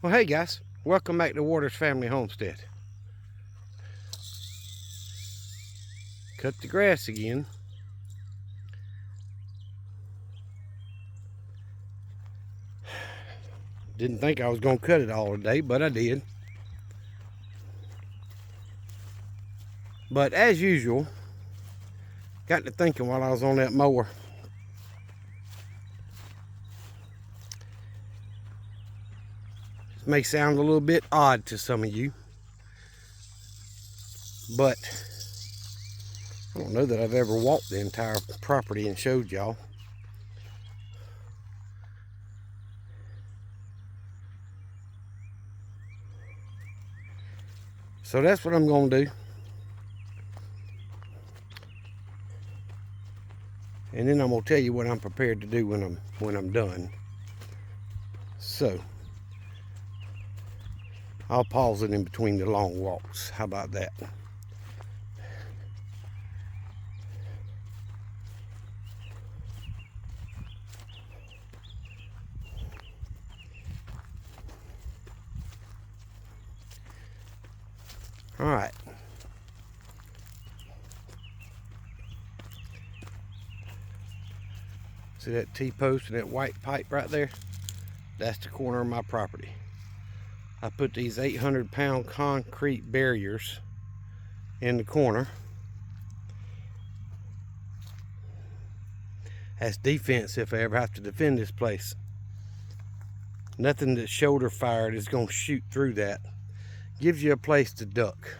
Well, hey guys, welcome back to Waters Family Homestead. Cut the grass again. Didn't think I was going to cut it all today, but I did. But as usual, got to thinking while I was on that mower. This may sound a little bit odd to some of you, but I don't know that I've ever walked the entire property and showed y'all. So that's what I'm going to do. And then I'm going to tell you what I'm prepared to do when I'm done. So I'll pause it in between the long walks. How about that? All right. See that T-post and that white pipe right there? That's the corner of my property. I put these 800-pound concrete barriers in the corner as defense if I ever have to defend this place. Nothing that's shoulder fired is going to shoot through that. Gives you a place to duck.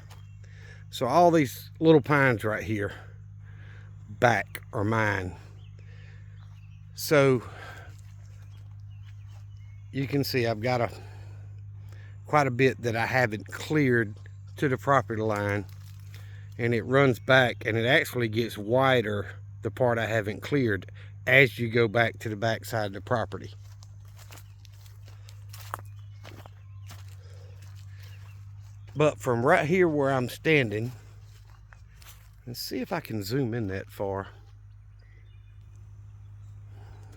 So all these little pines right here back are mine. So you can see I've got quite a bit that I haven't cleared to the property line, and it runs back, and it actually gets wider, the part I haven't cleared, as you go back to the back side of the property. But from right here where I'm standing, let's see if I can zoom in that far.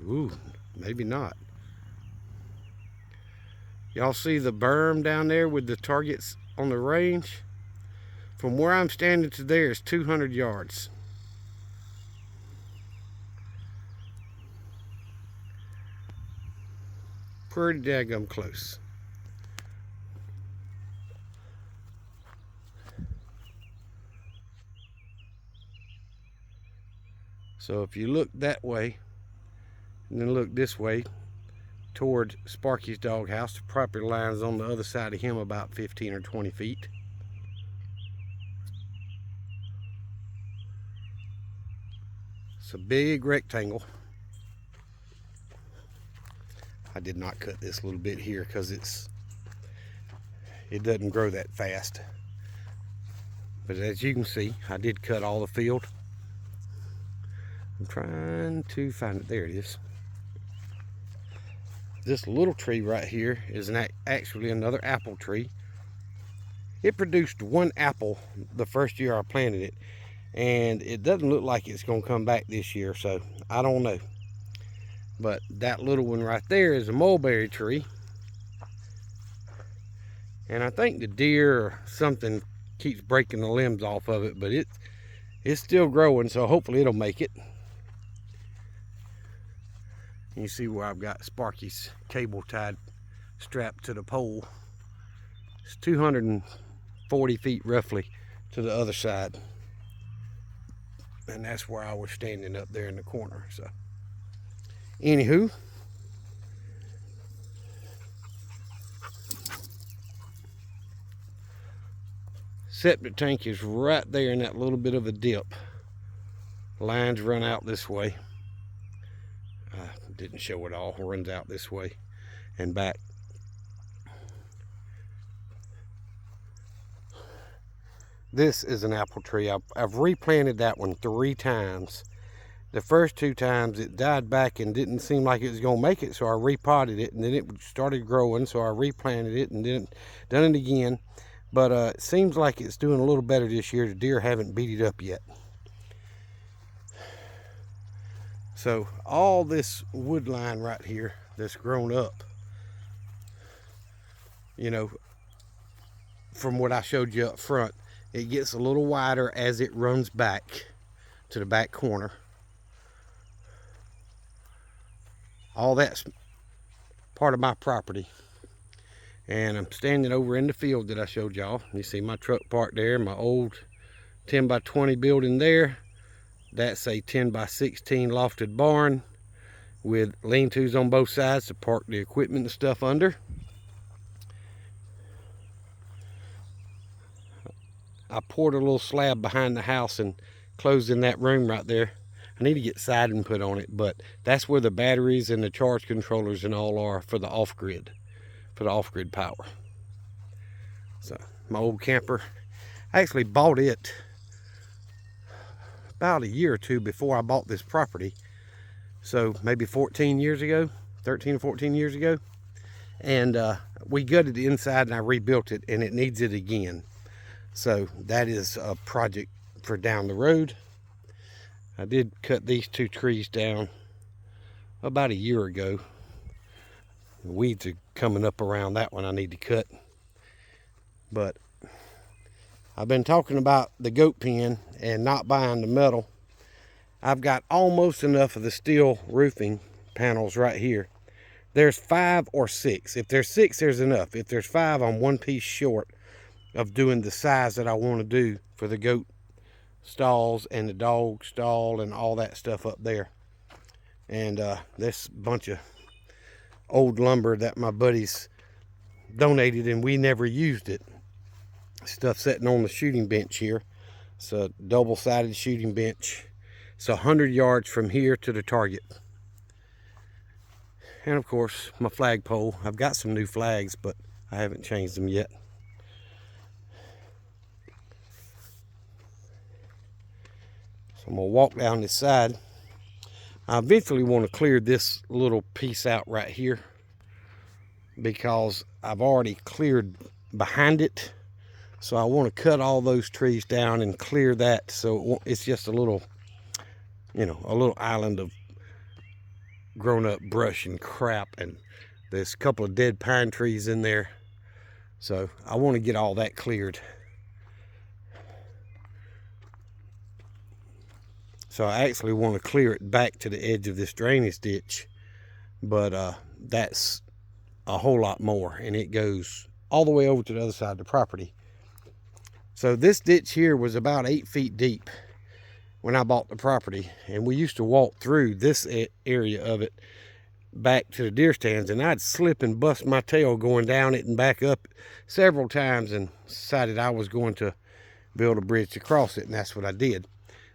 Ooh, maybe not. Y'all see the berm down there with the targets on the range? From where I'm standing to there is 200 yards. Pretty daggum close. So if you look that way, and then look this way toward Sparky's doghouse, the property line's on the other side of him about 15 or 20 feet. It's a big rectangle. I did not cut this little bit here because it doesn't grow that fast. But as you can see, I did cut all the field. I'm trying to find it. There it is. This little tree right here is actually another apple tree. It produced one apple the first year I planted it, and it doesn't look like it's going to come back this year, so I don't know. But that little one right there is a mulberry tree, and I think the deer or something keeps breaking the limbs off of it, but it's still growing, so hopefully it'll make it. You see where I've got Sparky's cable tied, strapped to the pole. It's 240 feet roughly to the other side. And that's where I was standing up there in the corner. So, anywho, septic tank is right there in that little bit of a dip. Lines run out this way. Didn't show it all. Runs out this way and back. This is an apple tree. I've replanted that one 3 times. The first 2 times it died back and didn't seem like it was going to make it, so I repotted it, and then it started growing, so I replanted it and then done it again. But it seems like it's doing a little better this year. The deer haven't beat it up yet. So all this wood line right here that's grown up you know, from what I showed you up front. It gets a little wider as it runs back to the back corner. All that's part of my property. And I'm standing over in the field that I showed y'all. You see my truck parked there, my old 10 by 20 building there. That's a 10 by 16 lofted barn with lean-tos on both sides to park the equipment and stuff under. I poured a little slab behind the house and closed in that room right there. I need to get siding put on it, but that's where the batteries and the charge controllers and all are for the off-grid, power. So my old camper, I actually bought it about a year or two before I bought this property. So maybe 14 years ago, 13 or 14 years ago. And we gutted the inside and I rebuilt it, and it needs it again. So that is a project for down the road. I did cut these 2 trees down about a year ago. The weeds are coming up around that one I need to cut. But I've been talking about the goat pen and not buying the metal. I've got almost enough of the steel roofing panels right here. There's 5 or 6. If there's 6, there's enough. If there's 5, I'm 1 piece short of doing the size that I want to do for the goat stalls and the dog stall and all that stuff up there. And this bunch of old lumber that my buddies donated and we never used it. Stuff sitting on the shooting bench here. It's a double-sided shooting bench. It's 100 yards from here to the target. And of course my flagpole. I've got some new flags, but I haven't changed them yet. So I'm going to walk down this side. I eventually want to clear this little piece out right here because I've already cleared behind it. So I want to cut all those trees down and clear that, so it's just a little, you know, a little island of grown up brush and crap, and there's a couple of dead pine trees in there. So I want to get all that cleared. So I actually want to clear it back to the edge of this drainage ditch, but that's a whole lot more, and it goes all the way over to the other side of the property. So this ditch here was about 8 feet deep when I bought the property, and we used to walk through this area of it back to the deer stands, and I'd slip and bust my tail going down it and back up several times, and decided I was going to build a bridge to cross it, and that's what I did.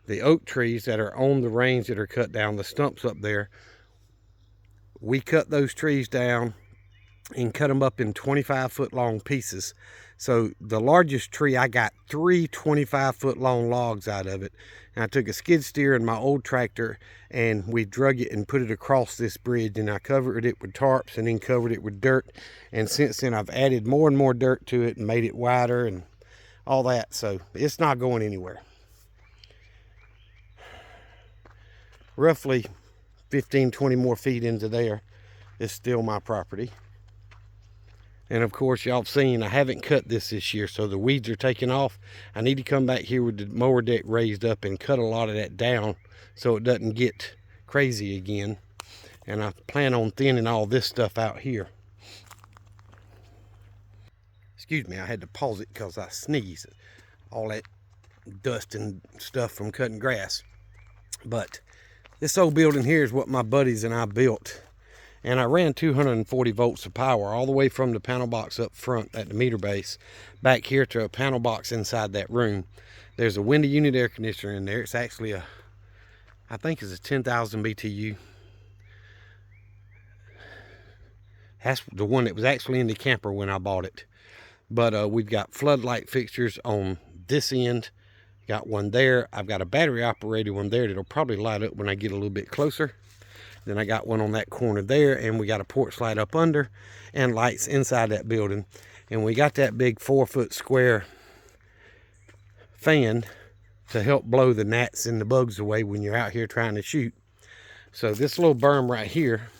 The oak trees that are on the range that are cut down, the stumps up there, we cut those trees down and cut them up in 25-foot long pieces. So the largest tree, I got 3 25-foot long logs out of it. And I took a skid steer and my old tractor, and we drug it and put it across this bridge, and I covered it with tarps and then covered it with dirt. And since then I've added more and more dirt to it and made it wider and all that. So it's not going anywhere. Roughly 15-20 more feet into there is still my property. And of course, y'all have seen I haven't cut this year, so the weeds are taking off. I need to come back here with the mower deck raised up and cut a lot of that down so it doesn't get crazy again. And I plan on thinning all this stuff out here. Excuse me, I had to pause it because I sneezed. All that dust and stuff from cutting grass. But this old building here is what my buddies and I built. And I ran 240 volts of power all the way from the panel box up front at the meter base back here to a panel box inside that room. There's a window unit air conditioner in there. It's actually I think it's a 10,000 BTU. That's the one that was actually in the camper when I bought it. But we've got floodlight fixtures on this end. Got one there. I've got a battery operated one there that'll probably light up when I get a little bit closer. Then I got one on that corner there, and we got a porch light up under and lights inside that building. And we got that big 4-foot square fan to help blow the gnats and the bugs away when you're out here trying to shoot. So this little berm right here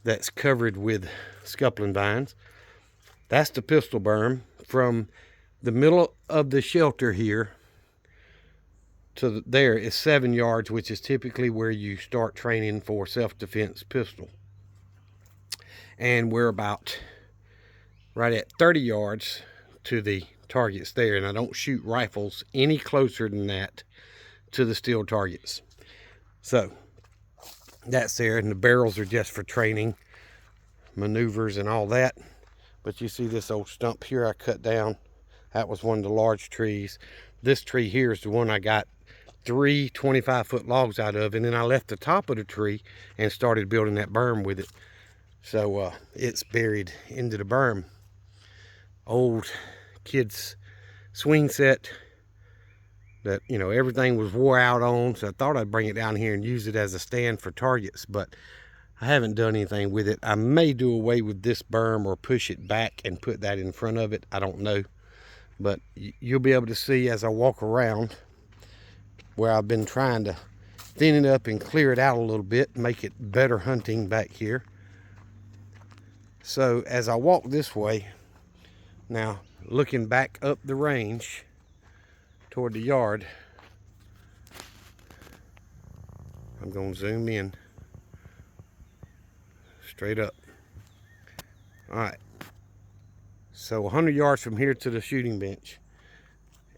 that's covered with scuppling vines, That's the pistol berm from the middle of the shelter here to there is 7 yards, which is typically where you start training for self-defense pistol. And we're about right at 30 yards to the targets there, and I don't shoot rifles any closer than that to the steel targets. So that's there, and the barrels are just for training maneuvers and all that. But you see this old stump here I cut down. That was one of the large trees. This tree here is the one I got 3 25-foot logs out of, and then I left the top of the tree and started building that berm with it. So it's buried into the berm. Old kids swing set that, you know, everything was wore out on, so I thought I'd bring it down here and use it as a stand for targets, but I haven't done anything with it. I may do away with this berm or push it back and put that in front of it. I don't know, but you'll be able to see as I walk around where I've been trying to thin it up and clear it out a little bit, make it better hunting back here. So as I walk this way now, looking back up the range toward the yard, I'm going to zoom in straight up. All right, so 100 yards from here to the shooting bench,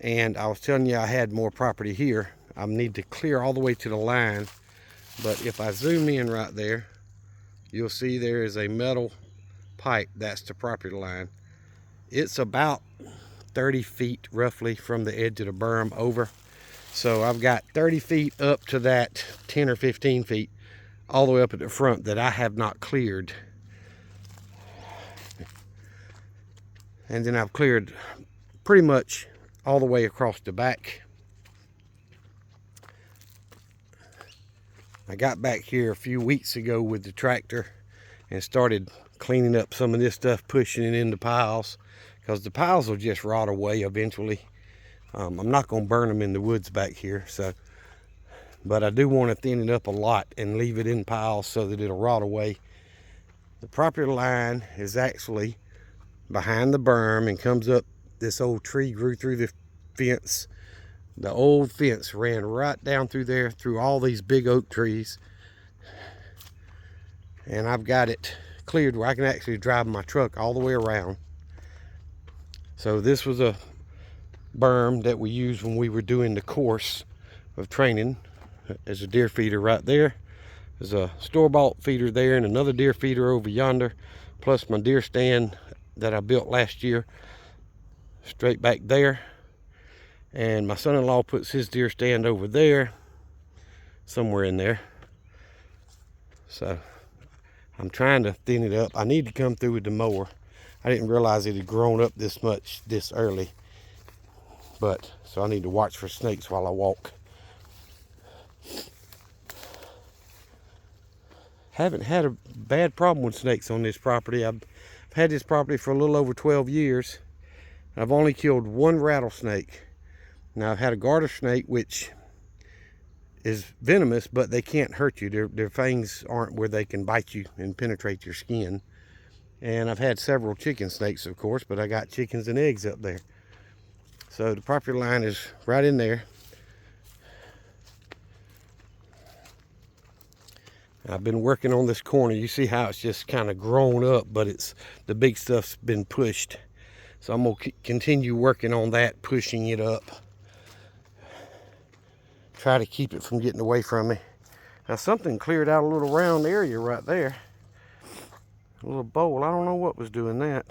and I was telling you I had more property here. I need to clear all the way to the line, but if I zoom in right there, you'll see there is a metal pipe. That's the property line. It's about 30 feet roughly from the edge of the berm over. So I've got 30 feet up to that 10 or 15 feet all the way up at the front that I have not cleared. And then I've cleared pretty much all the way across the back. I got back here a few weeks ago with the tractor and started cleaning up some of this stuff, pushing it into piles, because the piles will just rot away eventually. I'm not going to burn them in the woods back here, so, but I do want to thin it up a lot and leave it in piles so that it'll rot away. The property line is actually behind the berm and comes up. This old tree grew through the fence. The old fence ran right down through there, through all these big oak trees. And I've got it cleared where I can actually drive my truck all the way around. So this was a berm that we used when we were doing the course of training. There's a deer feeder right there. There's a store-bought feeder there and another deer feeder over yonder, plus my deer stand that I built last year straight back there. And my son-in-law puts his deer stand over there, somewhere in there. So I'm trying to thin it up. I need to come through with the mower. I didn't realize it had grown up this much this early. But, so I need to watch for snakes while I walk. Haven't had a bad problem with snakes on this property. I've had this property for a little over 12 years. I've only killed one rattlesnake. Now I've had a garter snake, which is venomous, but they can't hurt you. Their fangs aren't where they can bite you and penetrate your skin. And I've had several chicken snakes, of course, but I got chickens and eggs up there. So the property line is right in there. I've been working on this corner. You see how it's just kind of grown up, but it's the big stuff's been pushed. So I'm gonna continue working on that, pushing it up. Try to keep it from getting away from me. Now something cleared out a little round area right there. A little bowl. I don't know what was doing that.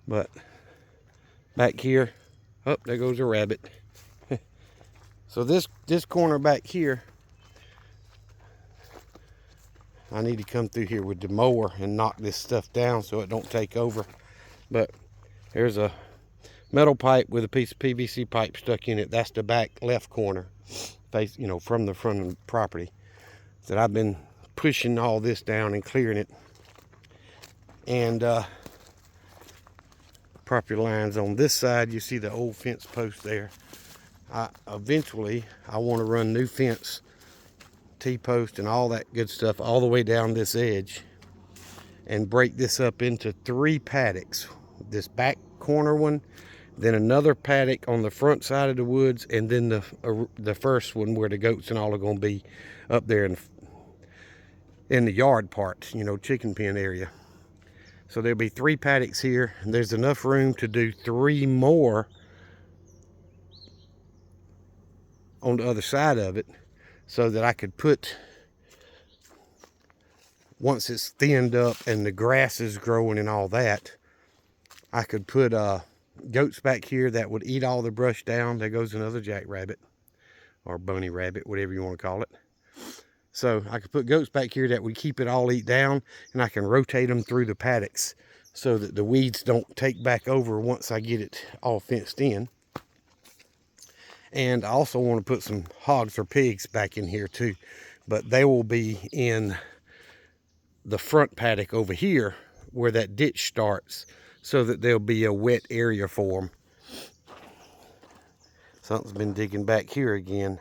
But back here, oh, there goes a rabbit. So this corner back here, I need to come through here with the mower and knock this stuff down so it don't take over. But there's a metal pipe with a piece of PVC pipe stuck in it. That's the back left corner, face, you know, from the front of the property. That I've been pushing all this down and clearing it. And property lines on this side, you see the old fence post there. Eventually I want to run new fence, T-post and all that good stuff all the way down this edge. and break this up into 3 paddocks. This back corner one, then another paddock on the front side of the woods, and then the first one where the goats and all are going to be up there in the yard part, you know, chicken pen area. So there'll be 3 paddocks here, and there's enough room to do 3 more on the other side of it, so that I could put, once it's thinned up and the grass is growing and all that, I could put goats back here that would eat all the brush down. There goes another jackrabbit, or bunny rabbit, whatever you want to call it. So I could put goats back here that would keep it all eat down, and I can rotate them through the paddocks so that the weeds don't take back over once I get it all fenced in. And I also want to put some hogs or pigs back in here too, but they will be in the front paddock over here where that ditch starts, so that there'll be a wet area for them. Something's been digging back here again.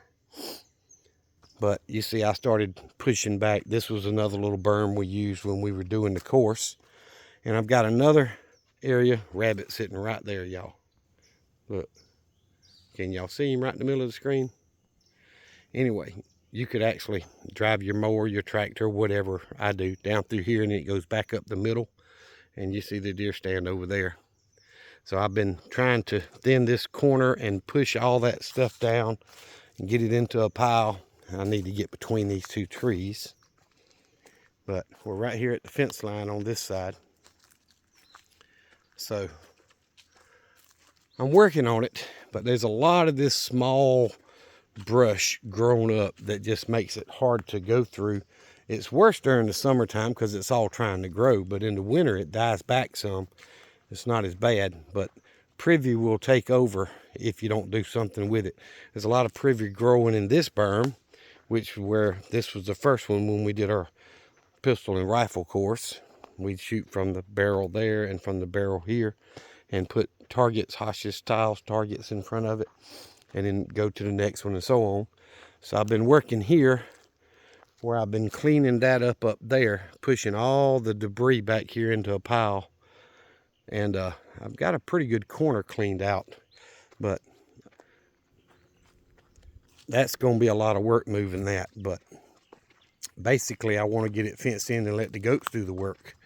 But you see, I started pushing back. This was another little berm we used when we were doing the course. And I've got another area, rabbit sitting right there, y'all. Look. Can y'all see him right in the middle of the screen? Anyway, you could actually drive your mower, your tractor, whatever I do, down through here, and it goes back up the middle. And you see the deer stand over there. So I've been trying to thin this corner and push all that stuff down and get it into a pile. I need to get between these 2 trees. But we're right here at the fence line on this side. So I'm working on it, but there's a lot of this small brush grown up that just makes it hard to go through. It's worse during the summertime because it's all trying to grow, but in the winter it dies back some. It's not as bad, but privy will take over if you don't do something with it. There's a lot of privy growing in this berm, which where this was the first one when we did our pistol and rifle course. We'd shoot from the barrel there and from the barrel here, and put targets, Hostage tiles, targets in front of it, and then go to the next one and so on. So I've been working here where I've been cleaning that up there, pushing all the debris back here into a pile. And I've got a pretty good corner cleaned out, but that's going to be a lot of work moving that. But basically I want to get it fenced in and let the goats do the work.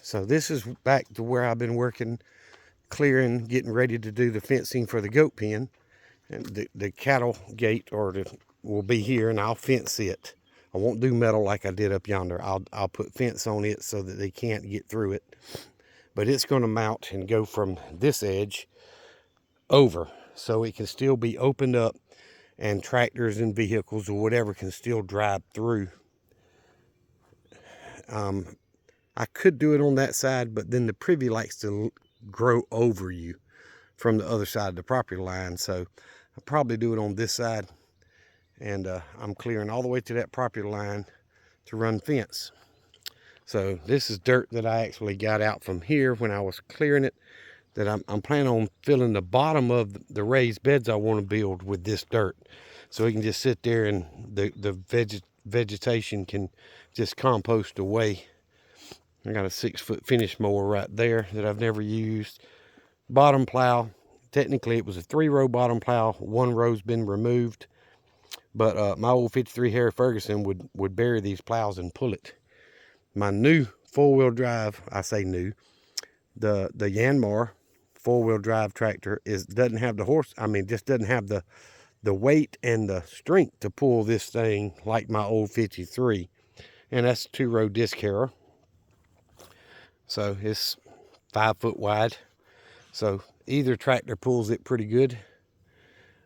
So this is back to where I've been working, clearing, getting ready to do the fencing for the goat pen. And the cattle gate will be here, and I'll fence it. I won't do metal like I did up yonder. I'll put fence on it so that they can't get through it. But it's going to mount and go from this edge over, so it can still be opened up, and tractors and vehicles or whatever can still drive through. I could do it on that side, but then the privy likes to grow over you from the other side of the property line. So I'll probably do it on this side. And I'm clearing all the way to that property line to run fence. So this is dirt that I actually got out from here when I was clearing it, that I'm planning on filling the bottom of the raised beds I want to build with this dirt. So it can just sit there and the vegetation can just compost away. I got a 6-foot finish mower right there that I've never used. Bottom plow, technically it was a 3-row bottom plow. 1 row's been removed, but my old 53 Harry Ferguson would bury these plows and pull it. My new 4-wheel drive, I say new, the Yanmar 4-wheel drive tractor doesn't have the just doesn't have the weight and the strength to pull this thing like my old 53. And that's a 2-row disc harrow. So it's 5 foot wide. So either tractor pulls it pretty good.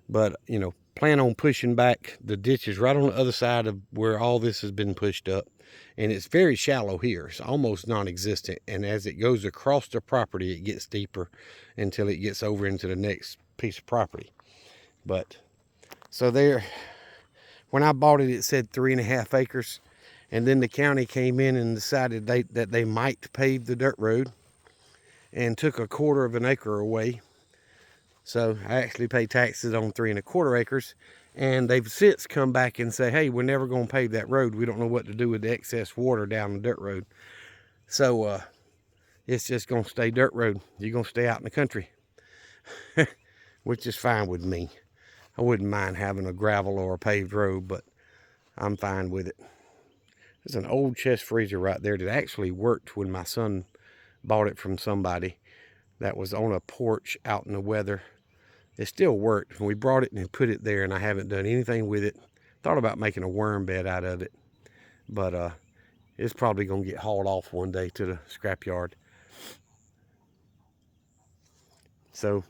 But, you know, plan on pushing back the ditches right on the other side of where all this has been pushed up. And it's very shallow here. It's almost non-existent. And as it goes across the property, it gets deeper until it gets over into the next piece of property. But, so there, when I bought it, it said 3.5 acres. And then the county came in and decided that they might pave the dirt road and took 1/4 of an acre away. So I actually pay taxes on 3 1/4 acres. And they've since come back and say, hey, we're never going to pave that road. We don't know what to do with the excess water down the dirt road. So it's just going to stay dirt road. You're going to stay out in the country, which is fine with me. I wouldn't mind having a gravel or a paved road, but I'm fine with it. There's an old chest freezer right there that actually worked when my son bought it from somebody that was on a porch out in the weather. It still worked. We brought it and put it there, and I haven't done anything with it. Thought about making a worm bed out of it, but it's probably going to get hauled off one day to the scrapyard. So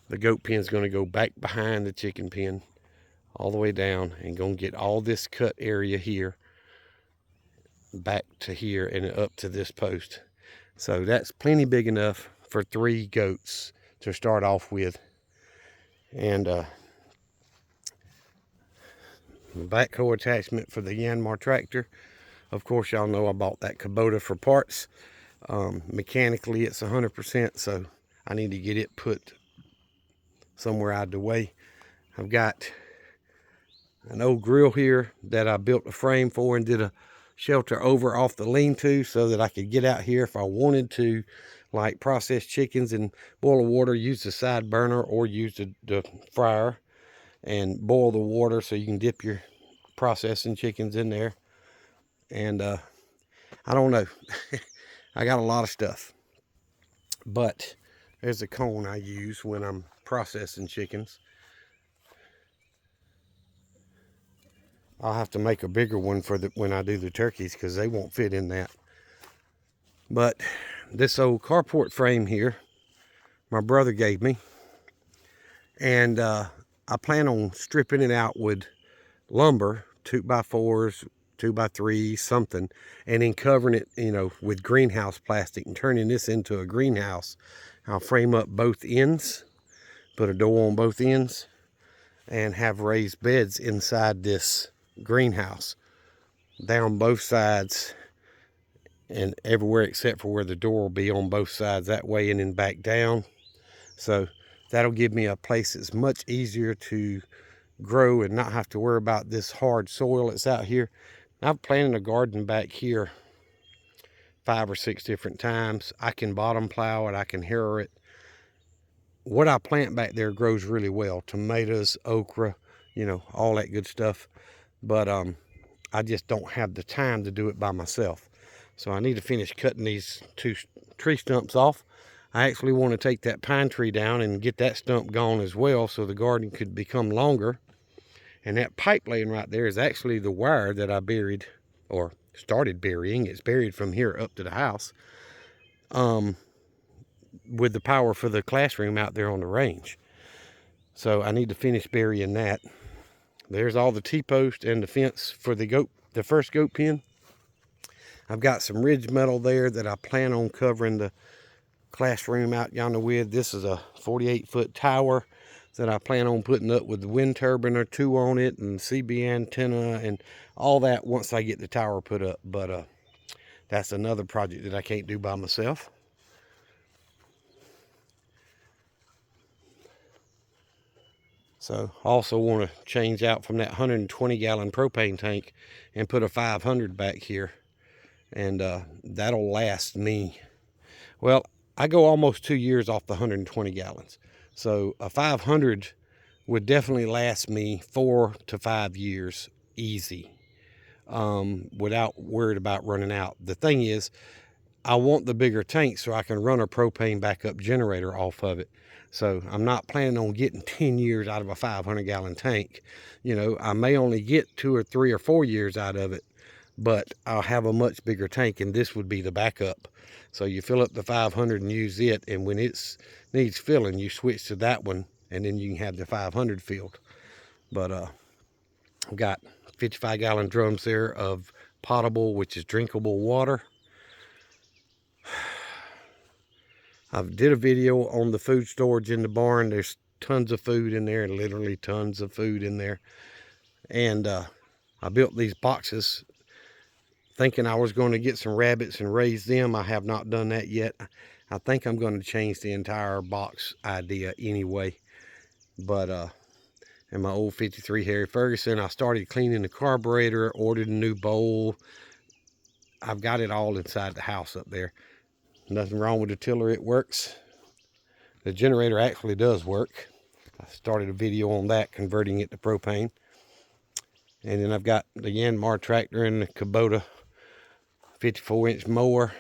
the goat pen is going to go back behind the chicken pen all the way down and going to get all this cut area here back to here and up to this post. So that's plenty big enough for 3 goats to start off with. And the backhoe attachment for the Yanmar tractor. Of course, y'all know I bought that Kubota for parts. Mechanically, it's 100%, so I need to get it put somewhere out of the way. I've got an old grill here that I built a frame for and did a shelter over off the lean-to so that I could get out here if I wanted to, like process chickens and boil the water, use the side burner or use the fryer and boil the water so you can dip your processing chickens in there. And I don't know. I got a lot of stuff. But there's a cone I use when I'm processing chickens. I'll have to make a bigger one for when I do the turkeys because they won't fit in that. But this old carport frame here, my brother gave me. And I plan on stripping it out with lumber, 2x4s, 2x3s, something, and then covering it, you know, with greenhouse plastic and turning this into a greenhouse. I'll frame up both ends, put a door on both ends, and have raised beds inside this greenhouse down both sides and everywhere except for where the door will be on both sides that way, and then back down. So that'll give me a place that's much easier to grow and not have to worry about this hard soil that's out here. I've planted a garden back here 5 or 6 different times. I can bottom plow it, I can harrow it. What I plant back there grows really well. Tomatoes, okra, you know, all that good stuff. But I just don't have the time to do it by myself. So I need to finish cutting these 2 tree stumps off. I actually want to take that pine tree down and get that stump gone as well so the garden could become longer. And that pipe laying right there is actually the wire that I buried, or started burying. It's buried from here up to the house. With the power for the classroom out there on the range. So I need to finish burying that. There's all the T-post and the fence for the first goat pen. I've got some ridge metal there that I plan on covering the classroom out yonder with. This is a 48-foot tower that I plan on putting up with the wind turbine or 2 on it and CB antenna and all that once I get the tower put up. But that's another project that I can't do by myself. So I also want to change out from that 120-gallon propane tank and put a 500 back here. And that'll last me, well, I go almost 2 years off the 120 gallons. So a 500 would definitely last me 4 to 5 years easy, without worried about running out. The thing is, I want the bigger tank so I can run a propane backup generator off of it. So I'm not planning on getting 10 years out of a 500-gallon tank. You know, I may only get 2 or 3 or 4 years out of it, but I'll have a much bigger tank, and this would be the backup. So you fill up the 500 and use it, and when it needs filling, you switch to that one, and then you can have the 500 filled. But I've got 55-gallon drums there of potable, which is drinkable water. I did a video on the food storage in the barn. There's tons of food in there, literally tons of food in there. And I built these boxes thinking I was going to get some rabbits and raise them. I have not done that yet. I think I'm going to change the entire box idea anyway. But and my old 53 Harry Ferguson. I started cleaning the carburetor, ordered a new bowl. I've got it all inside the house up there. Nothing wrong with the tiller, it works. The generator actually does work. I started a video on that, converting it to propane. And then I've got the Yanmar tractor and the Kubota 54-inch mower,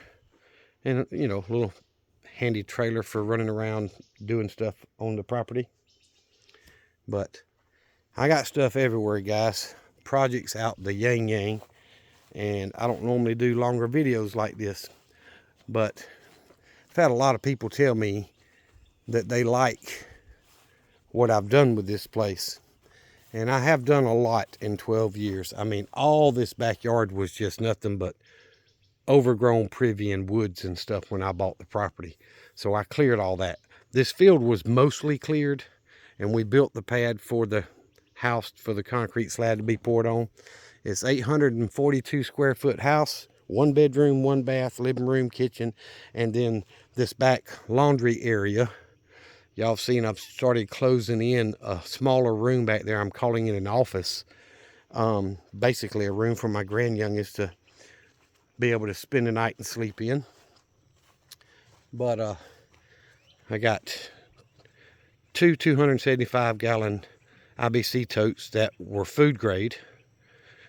and you know, a little handy trailer for running around doing stuff on the property. But I got stuff everywhere, guys. Projects out the yang yang, and I don't normally do longer videos like this, but I've had a lot of people tell me that they like what I've done with this place. And I have done a lot in 12 years. I mean, all this backyard was just nothing but overgrown privy and woods and stuff when I bought the property. So I cleared all that. This field was mostly cleared, and we built the pad for the house for the concrete slab to be poured on. It's 842 square foot house, 1 bedroom, 1 bath, living room, kitchen, and then this back laundry area. Y'all have seen I've started closing in a smaller room back there. I'm calling it an office. Basically a room for my grandyoungest to be able to spend the night and sleep in. But I got two 275-gallon IBC totes that were food grade.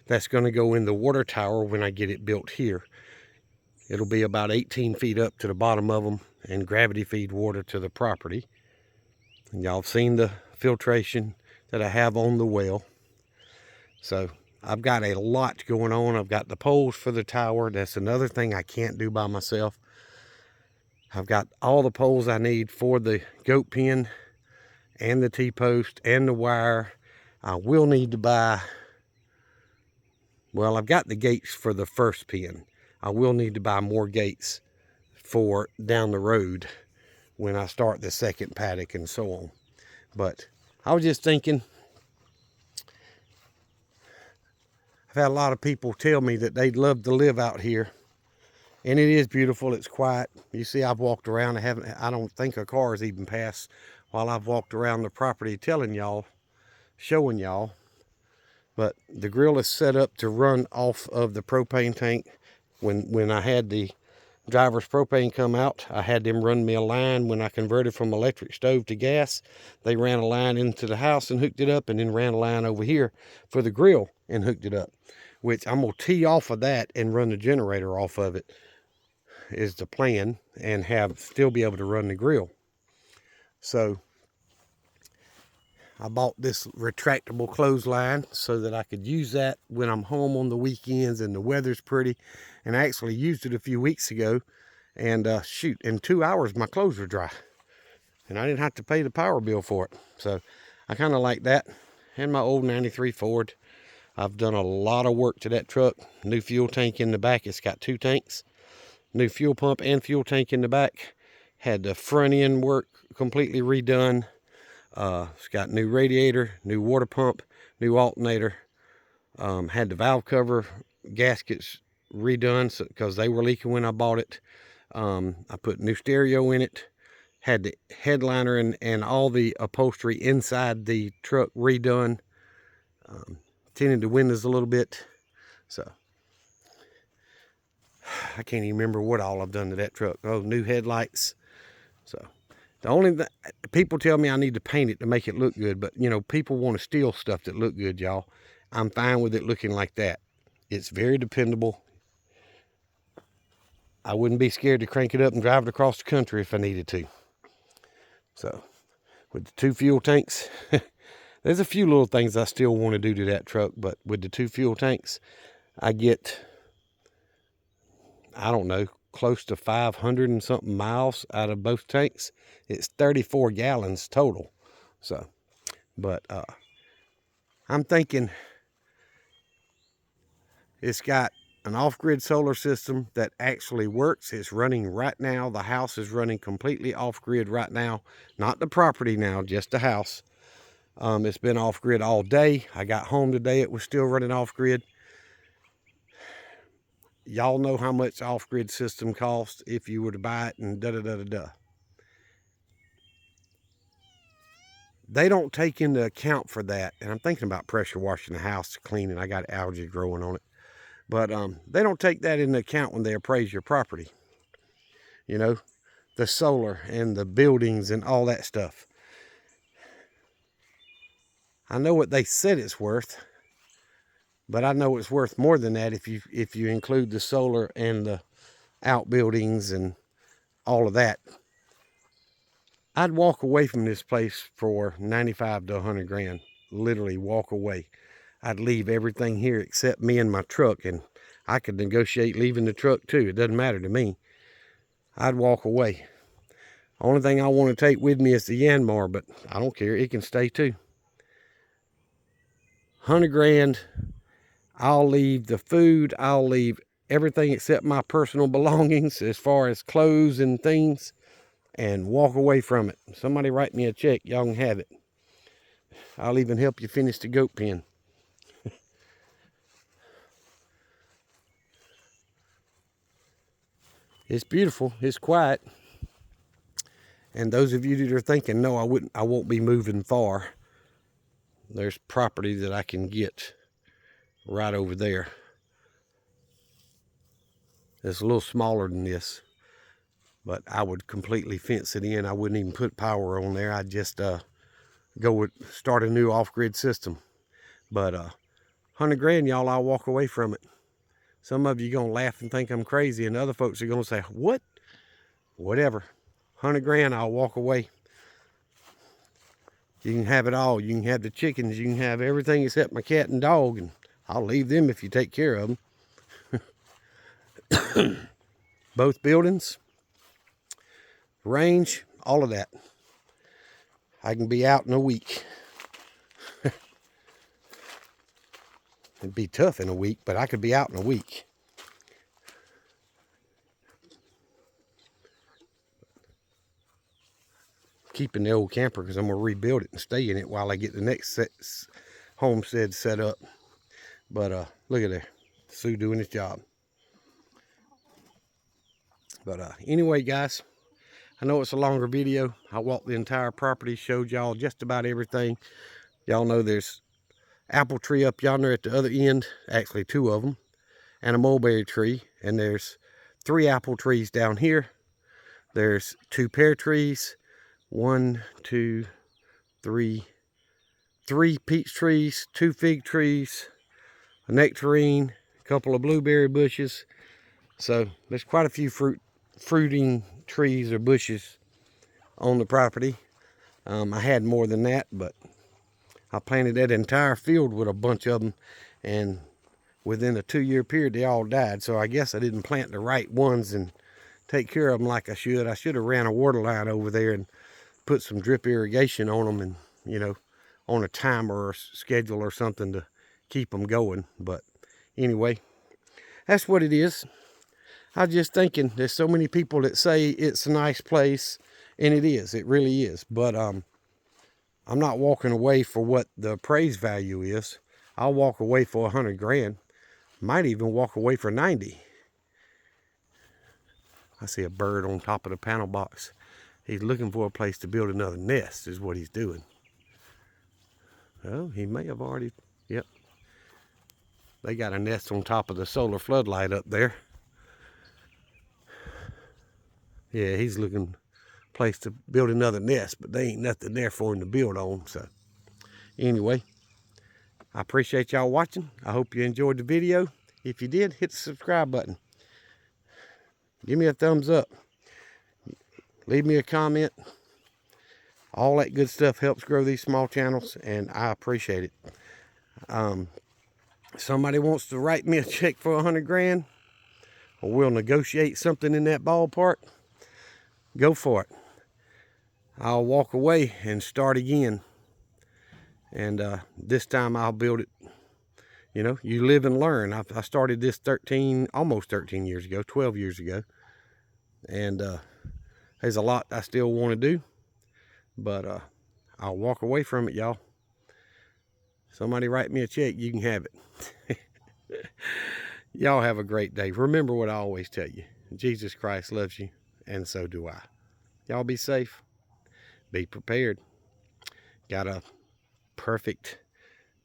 That's going to go in the water tower when I get it built here. It'll be about 18 feet up to the bottom of them and gravity feed water to the property. And y'all have seen the filtration that I have on the well. So I've got a lot going on. I've got the poles for the tower. That's another thing I can't do by myself. I've got all the poles I need for the goat pen and the T-post and the wire. I will need to buy, well, I've got the gates for the first pen. I will need to buy more gates for down the road when I start the second paddock and so on. But I was just thinking, I've had a lot of people tell me that they'd love to live out here, and it is beautiful. It's quiet. You see, I've walked around. I don't think a car has even passed while I've walked around the property telling y'all, showing y'all. But the grill is set up to run off of the propane tank. When I had the driver's propane come out, I had them run me a line. When I converted from electric stove to gas, they ran a line into the house and hooked it up, and then ran a line over here for the grill and hooked it up, which I'm gonna tee off of that and run the generator off of it is the plan, and still be able to run the grill. So I bought this retractable clothesline so that I could use that when I'm home on the weekends and the weather's pretty. And I actually used it a few weeks ago, and shoot, in 2 hours my clothes were dry, and I didn't have to pay the power bill for it. So I kind of like that. And my old 93 Ford, I've done a lot of work to that truck. New fuel tank in the back. It's got 2 tanks, new fuel pump and fuel tank in the back. Had the front end work completely redone. It's got new radiator, new water pump, new alternator. Had the valve cover gaskets redone because they were leaking when I bought it. I put new stereo in it. Had the headliner and all the upholstery inside the truck redone. Tinted the windows a little bit. So I can't even remember what all I've done to that truck. Oh, new headlights. So the only thing, people tell me I need to paint it to make it look good, but you know, people want to steal stuff that look good, y'all. I'm fine with it looking like that. It's very dependable. I wouldn't be scared to crank it up and drive it across the country if I needed to. So with the 2 fuel tanks, there's a few little things I still want to do to that truck, but with the 2 fuel tanks, I get, I don't know, close to 500 and something miles out of both tanks. It's 34 gallons total. So, but I'm thinking it's got an off-grid solar system that actually works. It's running right now. The house is running completely off-grid right now. Not the property now, just the house. It's been off-grid all day. I got home today, it was still running off-grid. Y'all know how much off-grid system costs if you were to buy it and da-da-da-da-da. they don't take into account for that. And I'm thinking about pressure washing the house to clean it. I got algae growing on it. But they don't take that into account when they appraise your property. You know, the solar and the buildings and all that stuff. I know what they said it's worth, but I know it's worth more than that if you include the solar and the outbuildings and all of that. I'd walk away from this place for 95 to 100 grand. Literally walk away. I'd leave everything here except me and my truck, and I could negotiate leaving the truck too. It doesn't matter to me. I'd walk away. Only thing I want to take with me is the Yanmar, but I don't care. It can stay too. 100 grand. I'll leave the food. I'll leave everything except my personal belongings as far as clothes and things, and walk away from it. Somebody write me a check. Y'all can have it. I'll even help you finish the goat pen. It's beautiful. It's quiet. And those of you that are thinking, no, I won't be moving far, there's property that I can get right over there. It's a little smaller than this, but I would completely fence it in. I wouldn't even put power on there. I'd just start a new off-grid system. But 100 grand, y'all, I'll walk away from it. Some of you gonna laugh and think I'm crazy, and other folks are gonna say, what? Whatever. 100 grand, I'll walk away. You can have it all. You can have the chickens. You can have everything except my cat and dog, and I'll leave them if you take care of them. Both buildings, range, all of that. I can be out in a week. It'd be tough in a week, but I could be out in a week. Keeping the old camper because I'm going to rebuild it and stay in it while I get the next homestead set up. But look at there, Sue doing his job. But anyway, guys, I know it's a longer video. I walked the entire property, showed y'all just about everything. Y'all know there's apple tree up yonder at the other end, actually 2 of them, and a mulberry tree. And there's 3 apple trees down here. There's 2 pear trees, 1, 2, 3 peach trees, 2 fig trees, a nectarine, a couple of blueberry bushes. So there's quite a few fruiting trees or bushes on the property. I had more than that, but I planted that entire field with a bunch of them, and within a 2-year period they all died. So I guess I didn't plant the right ones and take care of them like I should. I should have ran a water line over there and put some drip irrigation on them, and you know, on a timer or schedule or something to keep them going. But anyway, that's what it is. I was just thinking, there's so many people that say it's a nice place, and it is. It really is. But I'm not walking away for what the appraised value is. I'll walk away for 100 grand. Might even walk away for 90. I see a bird on top of the panel box. He's looking for a place to build another nest is what he's doing. Oh, he may have already, yep. They got a nest on top of the solar floodlight up there. Yeah, he's looking a place to build another nest, but there ain't nothing there for him to build on. So anyway, I appreciate y'all watching. I hope you enjoyed the video. If you did, hit the subscribe button. Give me a thumbs up. Leave me a comment. All that good stuff helps grow these small channels, and I appreciate it. Somebody wants to write me a check for 100 grand, or we'll negotiate something in that ballpark, go for it. I'll walk away and start again. And this time I'll build it. You know, you live and learn. I started this almost 13 years ago, 12 years ago. And there's a lot I still want to do. But I'll walk away from it, y'all. Somebody write me a check, you can have it. Y'all have a great day. Remember what I always tell you. Jesus Christ loves you, and so do I. Y'all be safe. Be prepared. Got a perfect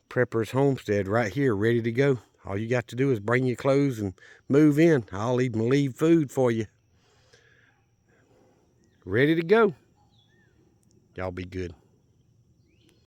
Prepper's Homestead right here, ready to go. All you got to do is bring your clothes and move in. I'll even leave food for you. Ready to go. Y'all be good.